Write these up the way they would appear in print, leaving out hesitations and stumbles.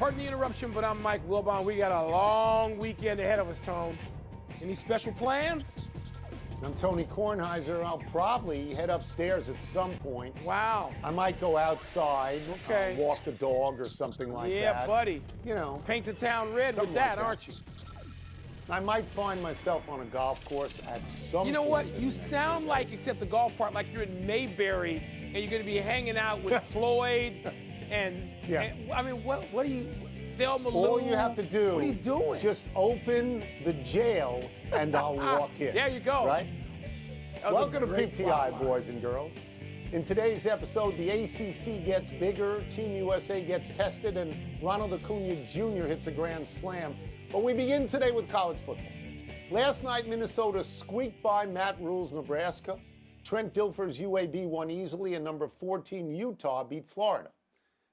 Pardon the interruption, but I'm Mike Wilbon. We got a long weekend ahead of us, Tone. Any special plans? I'm Tony Kornheiser. I'll probably head upstairs at some point. Wow. I might go outside, Okay. walk the dog or something like that. Yeah, buddy. You know. Paint the town red with that, like aren't you? I might find myself on a golf course at some point. You know what? You sound like, except the golf part, like you're in Mayberry and you're going to be hanging out with Floyd and, I mean, what are you, Thelma Lou? All you have to do, what are you doing? Just open the jail and I'll walk in. There you go. Right? Welcome to PTI, plotline. boys and girls. In today's episode, the ACC gets bigger, Team USA gets tested, and Ronald Acuna Jr. hits a grand slam. But we begin today with college football. Last night, Minnesota squeaked by Matt Rule's Nebraska. Trent Dilfer's UAB won easily, and number 14 Utah beat Florida.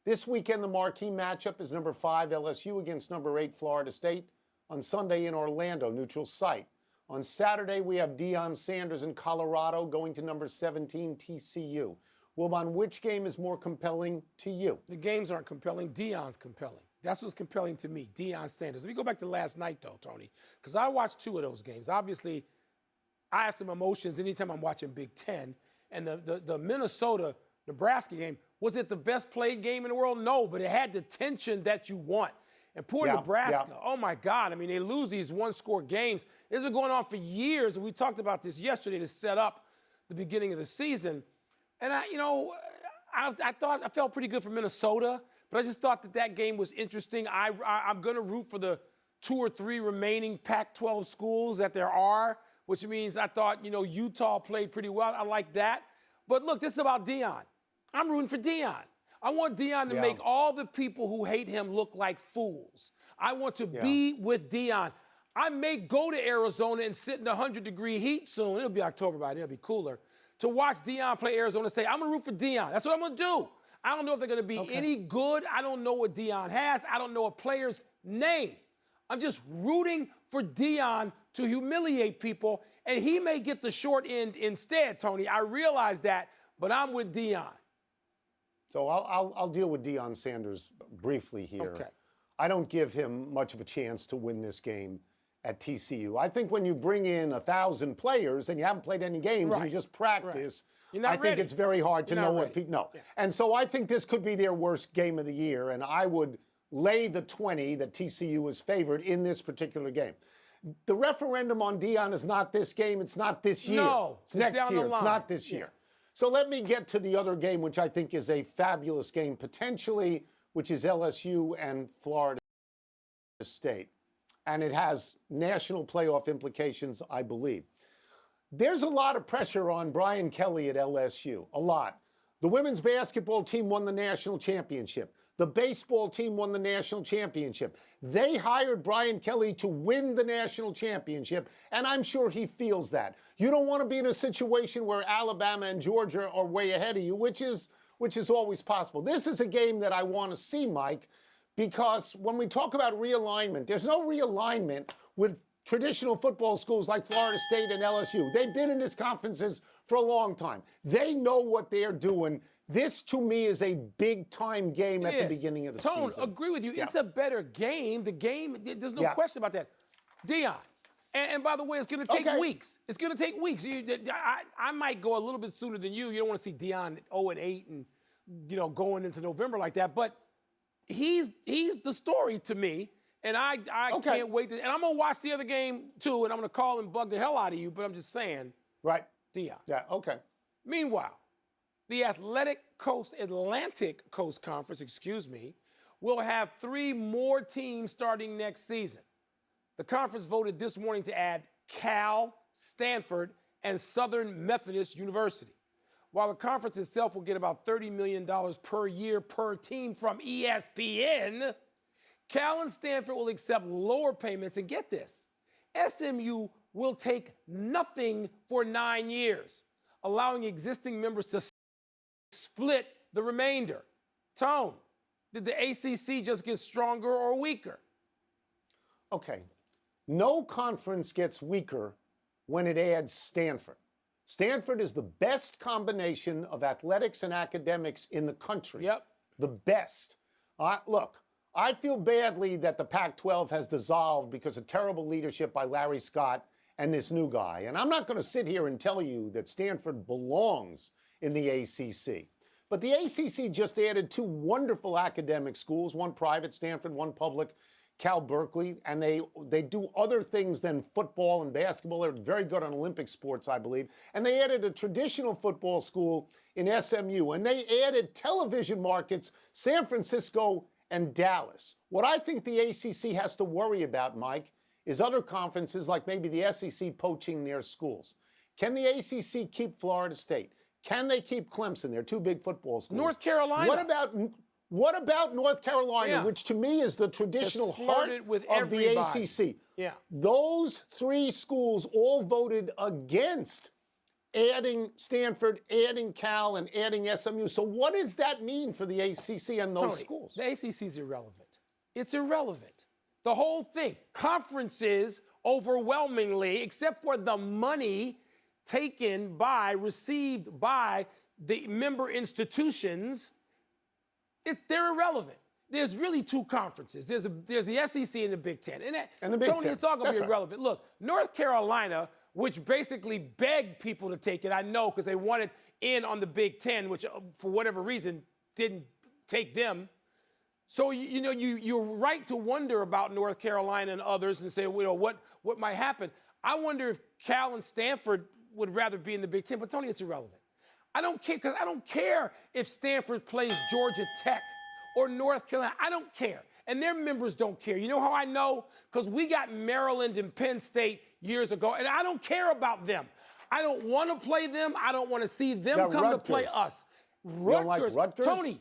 This weekend, the marquee matchup is number 5 LSU against number 8 Florida State on Sunday in Orlando, neutral site. On Saturday, we have Deion Sanders in Colorado going to number 17 TCU. Wilbon, which game is more compelling to you? The games aren't compelling. Deion's compelling. That's what's compelling to me, Deion Sanders. Let me go back to last night, though, Tony, because I watched 2 of those games. Obviously, I have some emotions anytime I'm watching Big Ten. And the Minnesota-Nebraska game, was it the best played game in the world? No, but it had the tension that you want. And poor Nebraska, oh, my God. I mean, they lose these one-score games. This has been going on for years, and we talked about this yesterday to set up the beginning of the season. And, I thought I felt pretty good for Minnesota, but I just thought that game was interesting. I'm going to root for the 2 or 3 remaining Pac-12 schools that there are, which means I thought, Utah played pretty well. I like that. But, look, this is about Deion. I'm rooting for Deion. I want Deion to make all the people who hate him look like fools. I want to be with Deion. I may go to Arizona and sit in the 100-degree heat soon. It'll be October by then. It'll be cooler. To watch Deion play Arizona State. I'm going to root for Deion. That's what I'm going to do. I don't know if they're going to be any good. I don't know what Deion has. I don't know a player's name. I'm just rooting for Deion to humiliate people, and he may get the short end instead, Tony. I realize that, but I'm with Deion. So I'll deal with Deion Sanders briefly here. Okay. I don't give him much of a chance to win this game at TCU. I think when you bring in 1,000 players and you haven't played any games and you just practice, I think it's very hard to know what people know. Yeah. And so I think this could be their worst game of the year, and I would lay the 20 that TCU is favored in this particular game. The referendum on Deion is not this game. It's not this year. No, it's next year. It's not this year. So let me get to the other game, which I think is a fabulous game, potentially, which is LSU and Florida State. And it has national playoff implications, I believe. There's a lot of pressure on Brian Kelly at LSU, a lot. The women's basketball team won the national championship. The baseball team won the national championship. They hired Brian Kelly to win the national championship, and I'm sure he feels that. You don't want to be in a situation where Alabama and Georgia are way ahead of you, which is always possible. This is a game that I want to see, Mike, because when we talk about realignment, there's no realignment with traditional football schools like Florida State and LSU. They've been in these conferences for a long time. They know what they're doing. This, to me, is a big-time game at the beginning of the season. Tone, agree with you. It's a better game. The game, there's no question about that. Deion. And by the way, it's going to take weeks. It's going to take weeks. I might go a little bit sooner than you. You don't want to see Deion 0-8 and, going into November like that. But he's the story to me. And I can't wait. And I'm going to watch the other game, too, and I'm going to call and bug the hell out of you. But I'm just saying. Right. Deion. Yeah, okay. Meanwhile, the Atlantic Coast Conference, will have 3 more teams starting next season. The conference voted this morning to add Cal, Stanford, and Southern Methodist University. While the conference itself will get about $30 million per year per team from ESPN, Cal and Stanford will accept lower payments. And get this, SMU will take nothing for 9 years, allowing existing members to split the remainder. Tone, did the ACC just get stronger or weaker? Okay. No conference gets weaker when it adds Stanford. Stanford is the best combination of athletics and academics in the country. Yep. The best. Look, I feel badly that the Pac-12 has dissolved because of terrible leadership by Larry Scott and this new guy. And I'm not going to sit here and tell you that Stanford belongs in the ACC. But the ACC just added 2 wonderful academic schools, one private, Stanford, one public, Cal Berkeley, and they do other things than football and basketball. They're very good on Olympic sports, I believe. And they added a traditional football school in SMU, and they added television markets, San Francisco and Dallas. What I think the ACC has to worry about, Mike, is other conferences like maybe the SEC poaching their schools. Can the ACC keep Florida State? Can they keep Clemson? They're 2 big football schools. North Carolina. What about North Carolina, which to me is the traditional heart of the ACC? Yeah. Those 3 schools all voted against adding Stanford, adding Cal, and adding SMU. So what does that mean for the ACC and those schools? The ACC is irrelevant. It's irrelevant. The whole thing. Conferences overwhelmingly, except for the money received by the member institutions, they're irrelevant. There's really 2 conferences. There's the SEC and the Big Ten. And the Big Ten. Tony, it's all going to be irrelevant. Look, North Carolina, which basically begged people to take it, I know, because they wanted in on the Big Ten, which for whatever reason didn't take them. So, you're right to wonder about North Carolina and others and say, what might happen. I wonder if Cal and Stanford would rather be in the Big Ten. But, Tony, it's irrelevant. I don't care, because I don't care if Stanford plays Georgia Tech or North Carolina. I don't care. And their members don't care. You know how I know? Because we got Maryland and Penn State years ago, and I don't care about them. I don't want to play them. I don't want to see them come to play us. You don't like Rutgers? Tony,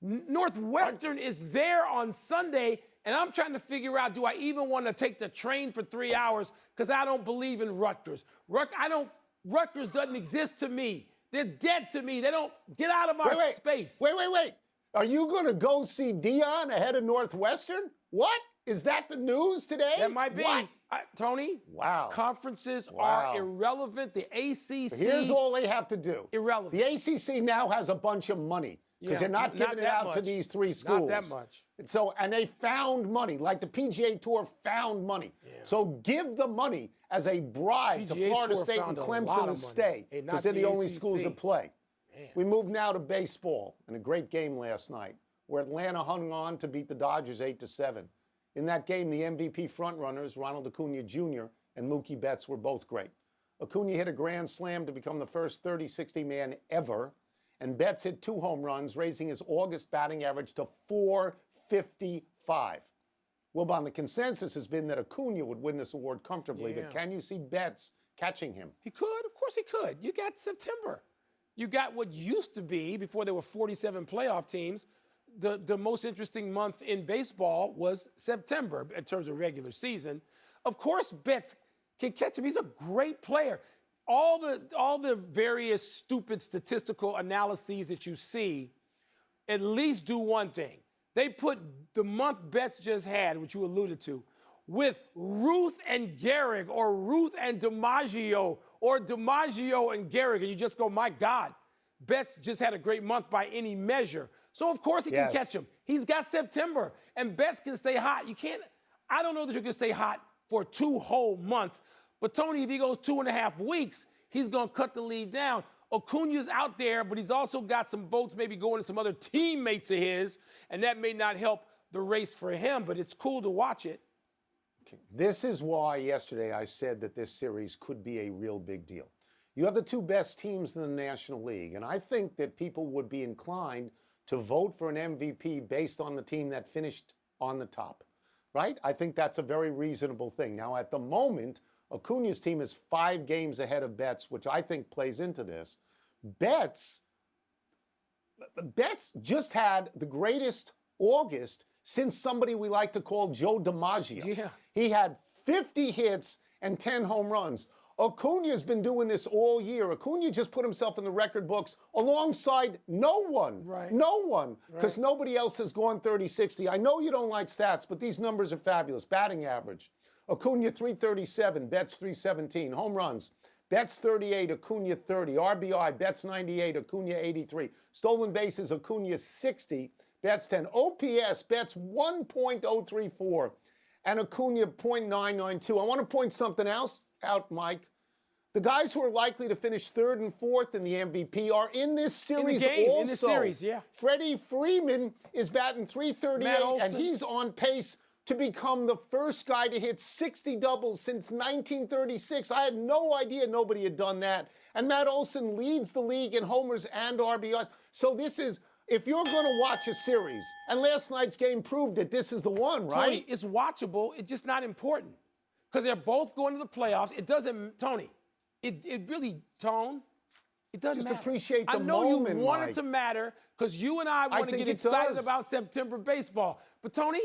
Northwestern is there on Sunday, and I'm trying to figure out, do I even want to take the train for 3 hours, because I don't believe in Rutgers. Rutgers doesn't exist to me. They're dead to me. They don't get out of our space. Wait. Are you going to go see Dion ahead of Northwestern? What? Is that the news today? That might be. What? Tony, wow. Conferences are irrelevant. The ACC. Here's all they have to do. Irrelevant. The ACC now has a bunch of money because they're not giving it out to these 3 schools. Not that much. And they found money, like the PGA Tour found money. Yeah. So give the money as a bribe to Florida State and Clemson to stay, because they're the only schools that play. Man. We move now to baseball, and a great game last night where Atlanta hung on to beat the Dodgers 8-7. In that game, the MVP frontrunners, Ronald Acuna Jr. and Mookie Betts, were both great. Acuna hit a grand slam to become the first 30-60 man ever, and Betts hit 2 home runs, raising his August batting average to .455. Wilbon, the consensus has been that Acuna would win this award comfortably, but can you see Betts catching him? He could. Of course he could. You got September. You got what used to be, before there were 47 playoff teams, the most interesting month in baseball was September in terms of regular season. Of course, Betts can catch him. He's a great player. All the various stupid statistical analyses that you see at least do one thing. They put the month Betts just had, which you alluded to, with Ruth and Gehrig, or Ruth and DiMaggio, or DiMaggio and Gehrig, and you just go, my God, Betts just had a great month by any measure. So, of course, he can catch him. He's got September, and Betts can stay hot. I don't know that you can stay hot for 2 whole months. But, Tony, if he goes 2.5 weeks, he's going to cut the lead down. Acuna's out there, but he's also got some votes maybe going to some other teammates of his, and that may not help the race for him, but it's cool to watch it. Okay. This is why yesterday I said that this series could be a real big deal. You have the 2 best teams in the National League, and I think that people would be inclined to vote for an MVP based on the team that finished on the top, right? I think that's a very reasonable thing. Now, at the moment, Acuna's team is 5 games ahead of Betts, which I think plays into this. Betts just had the greatest August since somebody we like to call Joe DiMaggio. Yeah. He had 50 hits and 10 home runs. Acuna's been doing this all year. Acuna just put himself in the record books alongside no one. Right. No one. Because nobody else has gone 30-60. I know you don't like stats, but these numbers are fabulous. Batting average. Acuna 337, Betts 317. Home runs. Betts 38, Acuna 30. RBI, Betts 98, Acuna 83. Stolen bases, Acuna 60, bets 10. OPS bets 1.034 and Acuna 0.992. I want to point something else out, Mike. The guys who are likely to finish third and fourth in the MVP are in this series also. In the series, yeah. Freddie Freeman is batting 338, and he's on pace to become the first guy to hit 60 doubles since 1936. I had no idea nobody had done that. And Matt Olson leads the league in homers and RBIs. So this is, if you're going to watch a series, and last night's game proved it, this is the one, right? Tony, it's watchable. It's just not important because they're both going to the playoffs. It doesn't, Tony, it really, Tone, it doesn't matter. Just appreciate the moment, I know you want Mike. it to matter because you and I want to get excited about September baseball. But, Tony,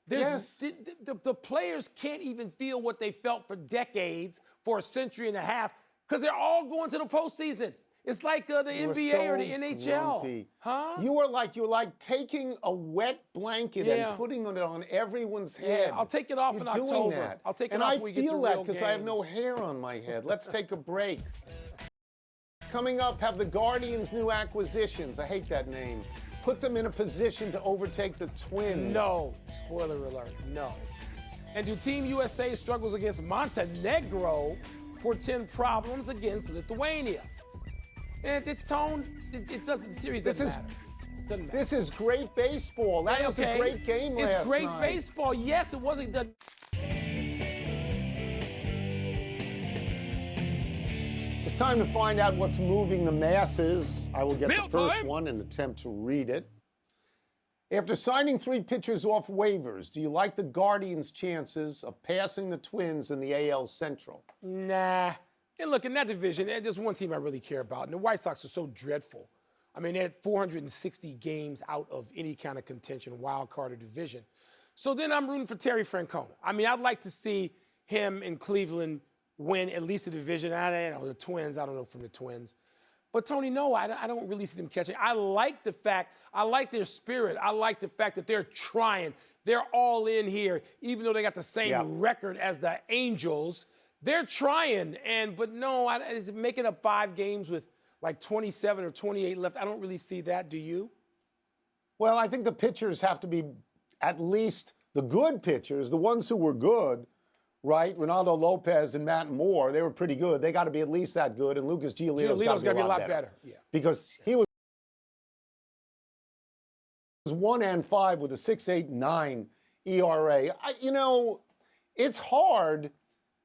the players can't even feel what they felt for decades, for a century and a half, because they're all going to the postseason. It's like the NBA or the NHL. Grumpy. Huh? You're like taking a wet blanket and putting it on everyone's head. Yeah, I'll take it off in October. That. I'll take it off when we get to real games. And I feel that because I have no hair on my head. Let's take a break. Coming up, have the Guardians' new acquisitions. I hate that name. Put them in a position to overtake the Twins. No. Spoiler alert, no. And do Team USA struggles against Montenegro portend problems against Lithuania? And the Tone, it doesn't, the series doesn't matter. Doesn't matter. This is great baseball. That was a great game last night. It's great baseball. Yes, it wasn't the... It's time to find out what's moving the masses. I will get the first one and attempt to read it. After signing 3 pitchers off waivers, do you like the Guardians' chances of passing the Twins in the AL Central? Nah. And look, in that division, there's one team I really care about, and the White Sox are so dreadful. I mean, they're 460 games out of any kind of contention, wild card or division. So then I'm rooting for Terry Francona. I mean, I'd like to see him in Cleveland win at least the division. I don't know, the Twins, I don't know from the Twins. But, Tony, no, I don't really see them catching. I like their spirit. I like the fact that they're trying. They're all in here, even though they got the same record as the Angels. They're trying, but no, is it making up 5 games with like 27 or 28 left? I don't really see that. Do you? Well, I think the pitchers have to be at least the good pitchers, the ones who were good, right? Ronaldo Lopez and Matt Moore, they were pretty good. They got to be at least that good, and Lucas Giolito's got to be a lot better. Yeah. Because he was 1-5 with a 6.89 ERA. It's hard.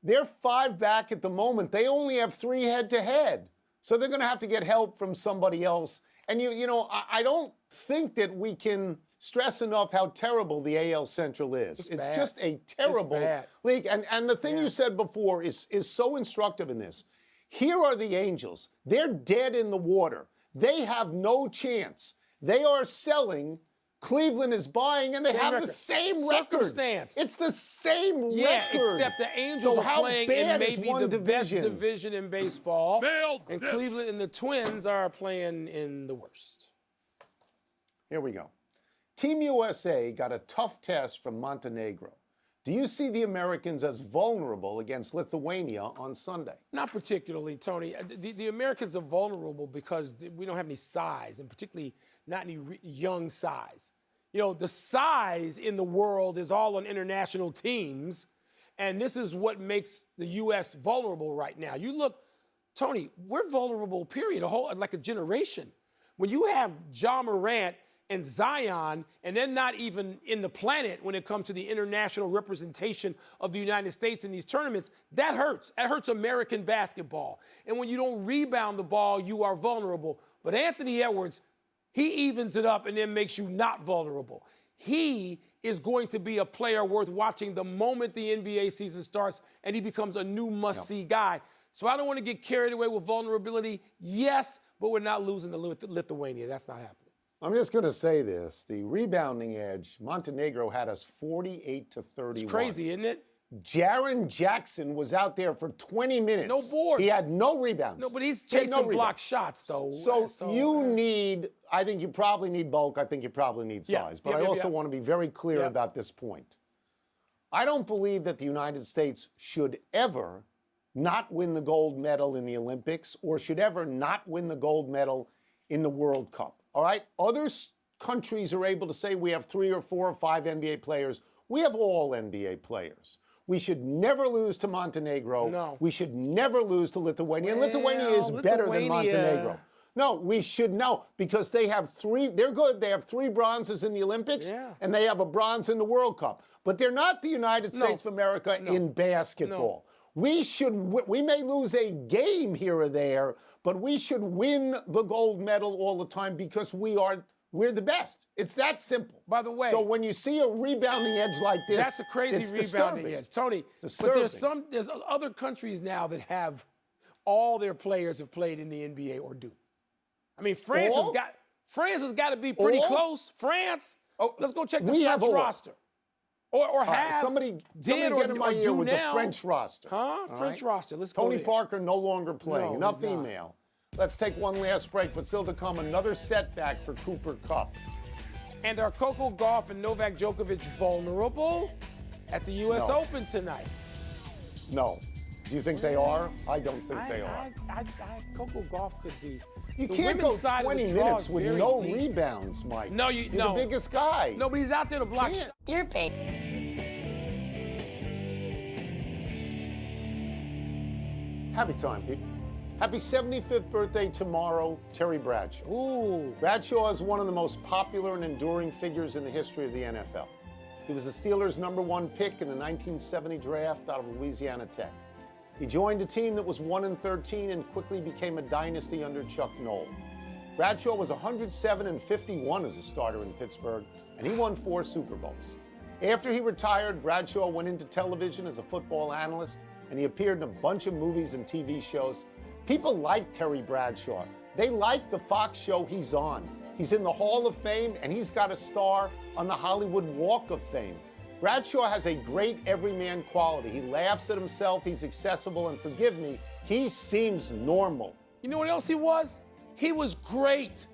They're 5 back at the moment. They only have 3 head-to-head. So they're going to have to get help from somebody else. And, I don't think that we can stress enough how terrible the AL Central is. It's just a terrible league. And the thing you said before is so instructive in this. Here are the Angels. They're dead in the water. They have no chance. They are selling. Cleveland is buying, and they have the same record. It's the same record. Yeah, except the Angels are playing in maybe the best division in baseball. And Cleveland and the Twins are playing in the worst. Here we go. Team USA got a tough test from Montenegro. Do you see the Americans as vulnerable against Lithuania on Sunday? Not particularly, Tony. The Americans are vulnerable because we don't have any size, and particularly not any young size. The size in the world is all on international teams, and this is what makes the U.S. vulnerable right now. You look, Tony, we're vulnerable, period, like a generation. When you have Ja Morant and Zion, and they're not even in the planet when it comes to the international representation of the United States in these tournaments, that hurts. That hurts American basketball. And when you don't rebound the ball, you are vulnerable. But Anthony Edwards, he evens it up and then makes you not vulnerable. He is going to be a player worth watching the moment the NBA season starts, and he becomes a new must-see guy. So I don't want to get carried away with vulnerability. Yes, but we're not losing to Lithuania. That's not happening. I'm just going to say this. The rebounding edge, Montenegro had us 48-31. It's crazy, isn't it? Jaren Jackson was out there for 20 minutes. No boards. He had no rebounds. No, but he's chasing block shots, though. So you need, I think you probably need bulk. I think you probably need size. But I also want to be very clear about this point. I don't believe that the United States should ever not win the gold medal in the Olympics or should ever not win the gold medal in the World Cup. All right? Other countries are able to say we have 3 or 4 or 5 NBA players. We have all NBA players. We should never lose to Montenegro. No. We should never lose to Lithuania. And Lithuania is better than Montenegro. No, we should know because they have 3. They're good. They have 3 bronzes in the Olympics, and they have a bronze in the World Cup. But they're not the United States of America in basketball. We may lose a game here or there, but we should win the gold medal all the time because we're the best. It's that simple. By the way, so when you see a rebounding edge like this, that's a crazy rebounding edge, Tony. But there's other countries now that have all their players have played in the NBA or do. I mean, France has got to be pretty close. France. Oh, let's go check the French roster. Or have somebody get in my ear with the French roster. French roster. Let's go. Tony Parker no longer playing. Enough email. Let's take one last break, but still to come, another setback for Cooper Kupp. And are Coco Gauff and Novak Djokovic vulnerable at the U.S. Open tonight? No. Do you think they are? I don't think they are. Coco Gauff could be. You can't go 20 minutes with no rebounds, Mike. No, you're the biggest guy. No, but he's out there to block. You're big. Happy time, people. Happy 75th birthday tomorrow, Terry Bradshaw. Ooh. Bradshaw is one of the most popular and enduring figures in the history of the NFL. He was the Steelers' #1 pick in the 1970 draft out of Louisiana Tech. He joined a team that was 1-13 and quickly became a dynasty under Chuck Noll. Bradshaw was 107-51 as a starter in Pittsburgh, and he won 4 Super Bowls. After he retired, Bradshaw went into television as a football analyst, and he appeared in a bunch of movies and TV shows. People like Terry Bradshaw. They like the Fox show he's on. He's in the Hall of Fame, and he's got a star on the Hollywood Walk of Fame. Bradshaw has a great everyman quality. He laughs at himself, he's accessible, and forgive me, he seems normal. You know what else he was? He was great.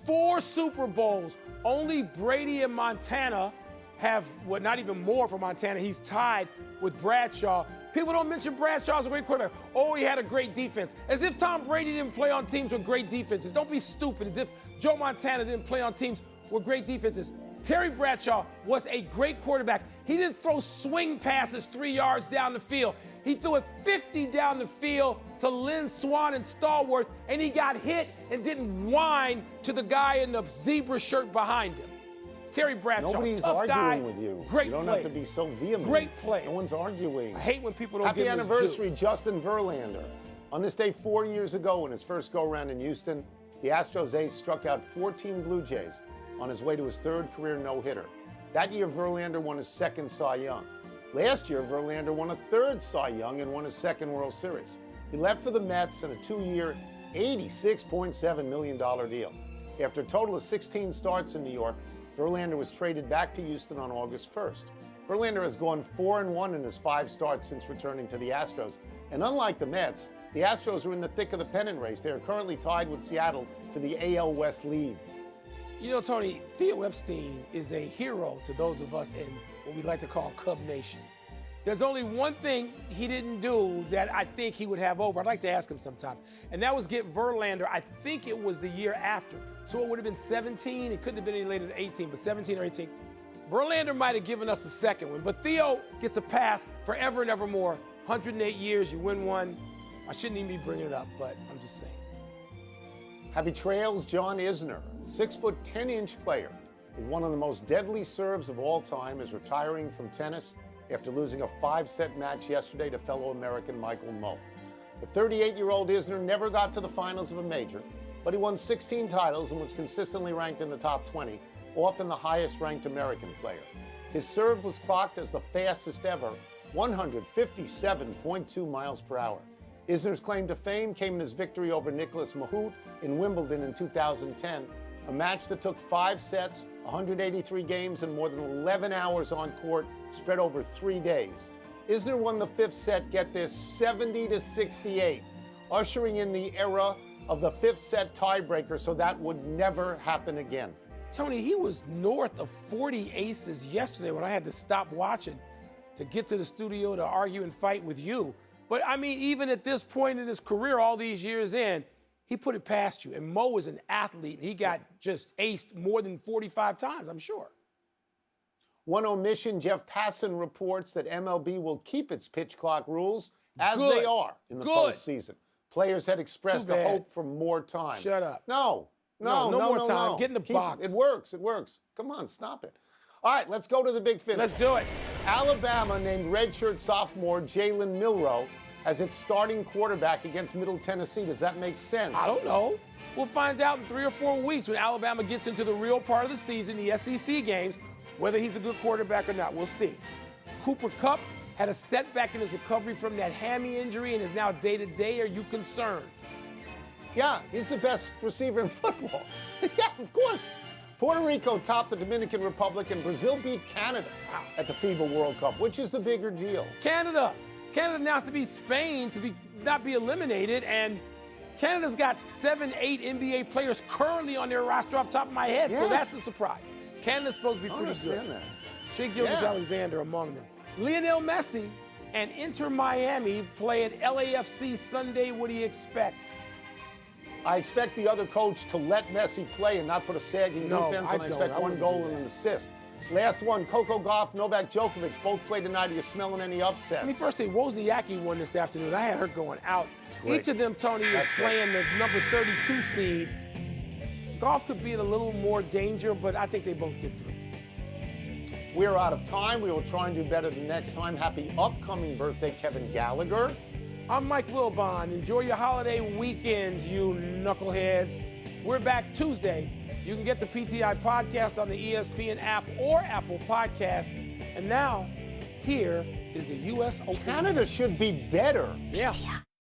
4 Super Bowls. Only Brady and Montana have, well, not even more for Montana. He's tied with Bradshaw. People don't mention Bradshaw as a great quarterback. Oh, he had a great defense. As if Tom Brady didn't play on teams with great defenses. Don't be stupid. As if Joe Montana didn't play on teams with great defenses. Terry Bradshaw was a great quarterback. He didn't throw swing passes 3 yards down the field. He threw it 50 down the field to Lynn Swann and Stallworth, and he got hit and didn't whine to the guy in the zebra shirt behind him. Terry Bradshaw, nobody's tough arguing guy, with you. Great you don't play. have to be so vehement. Great play. No one's arguing. I hate when people don't Happy give his anniversary, due. Justin Verlander. On this day 4 years ago, in his first go-around in Houston, the Astros ace struck out 14 Blue Jays on his way to his 3rd career no-hitter. That year, Verlander won his 2nd Cy Young. Last year, Verlander won a 3rd Cy Young and won his 2nd World Series. He left for the Mets in a 2-year, $86.7 million deal. After a total of 16 starts in New York, Verlander was traded back to Houston on August 1st. Verlander has gone 4-1 in his 5 starts since returning to the Astros. And unlike the Mets, the Astros are in the thick of the pennant race. They are currently tied with Seattle for the AL West lead. You know, Tony, Theo Epstein is a hero to those of us in what we like to call Cub Nation. There's only one thing he didn't do that I think he would have over. I'd like to ask him sometime. And that was get Verlander, I think it was the year after. So it would have been 17. It couldn't have been any later than 18, but 17 or 18. Verlander might have given us the 2nd one, but Theo gets a pass forever and ever more. 108 years, you win one. I shouldn't even be bringing it up, but I'm just saying. Happy trails, John Isner, 6'10" player with one of the most deadly serves of all time, is retiring from tennis after losing a 5-set match yesterday to fellow American Michael Moe. The 38-year-old Isner never got to the finals of a major, but he won 16 titles and was consistently ranked in the top 20, often the highest-ranked American player. His serve was clocked as the fastest ever, 157.2 miles per hour. Isner's claim to fame came in his victory over Nicolas Mahut in Wimbledon in 2010, a match that took 5 sets, 183 games, and more than 11 hours on court, spread over 3 days. Isner won the 5th set, get this, 70-68, ushering in the era of the 5th set tiebreaker, so that would never happen again. Tony, he was north of 40 aces yesterday when I had to stop watching to get to the studio to argue and fight with you. But I mean, even at this point in his career, all these years in, he put it past you. And Mo is an athlete, and he got just aced more than 45 times, I'm sure. One omission, Jeff Passan reports that MLB will keep its pitch clock rules as Good. they are in the Good. postseason. Players had expressed Too a bad. hope for more time. Shut up. No No more time. Get in the Keep box. It works. It works. Come on, stop it. All right, let's go to the big finish. Let's do it. Alabama named redshirt sophomore Jalen Milroe as its starting quarterback against Middle Tennessee. Does that make sense? I don't know. We'll find out in 3 or 4 weeks when Alabama gets into the real part of the season, the SEC games, whether he's a good quarterback or not. We'll see. Cooper Kupp had a setback in his recovery from that hammy injury and is now day-to-day. Are you concerned? Yeah, he's the best receiver in football. Yeah, of course. Puerto Rico topped the Dominican Republic and Brazil beat Canada at the FIBA World Cup. Which is the bigger deal? Canada. Canada now has to beat Spain to not be eliminated, and Canada's got 7, 8 NBA players currently on their roster off the top of my head, so Yes. that's a surprise. Canada's supposed to be I pretty understand good. that. Shea Gilgeous-Alexander among them. Lionel Messi and Inter Miami play at LAFC Sunday. What do you expect? I expect the other coach to let Messi play and not put a sagging No, defense, I and I don't. expect I one wouldn't goal do and that. an assist. Last one, Coco Gauff, Novak Djokovic, both play tonight. Are you smelling any upsets? Let me first say, Wozniacki won this afternoon. I had her going out. great. Each of them, Tony, is That's great. playing the number 32 seed. Golf could be in a little more danger, but I think they both get through. We're out of time. We will try and do better the next time. Happy upcoming birthday, Kevin Gallagher. I'm Mike Wilbon. Enjoy your holiday weekends, you knuckleheads. We're back Tuesday. You can get the PTI podcast on the ESPN app or Apple Podcasts. And now, here is the U.S. Open. Canada should be better. Yeah.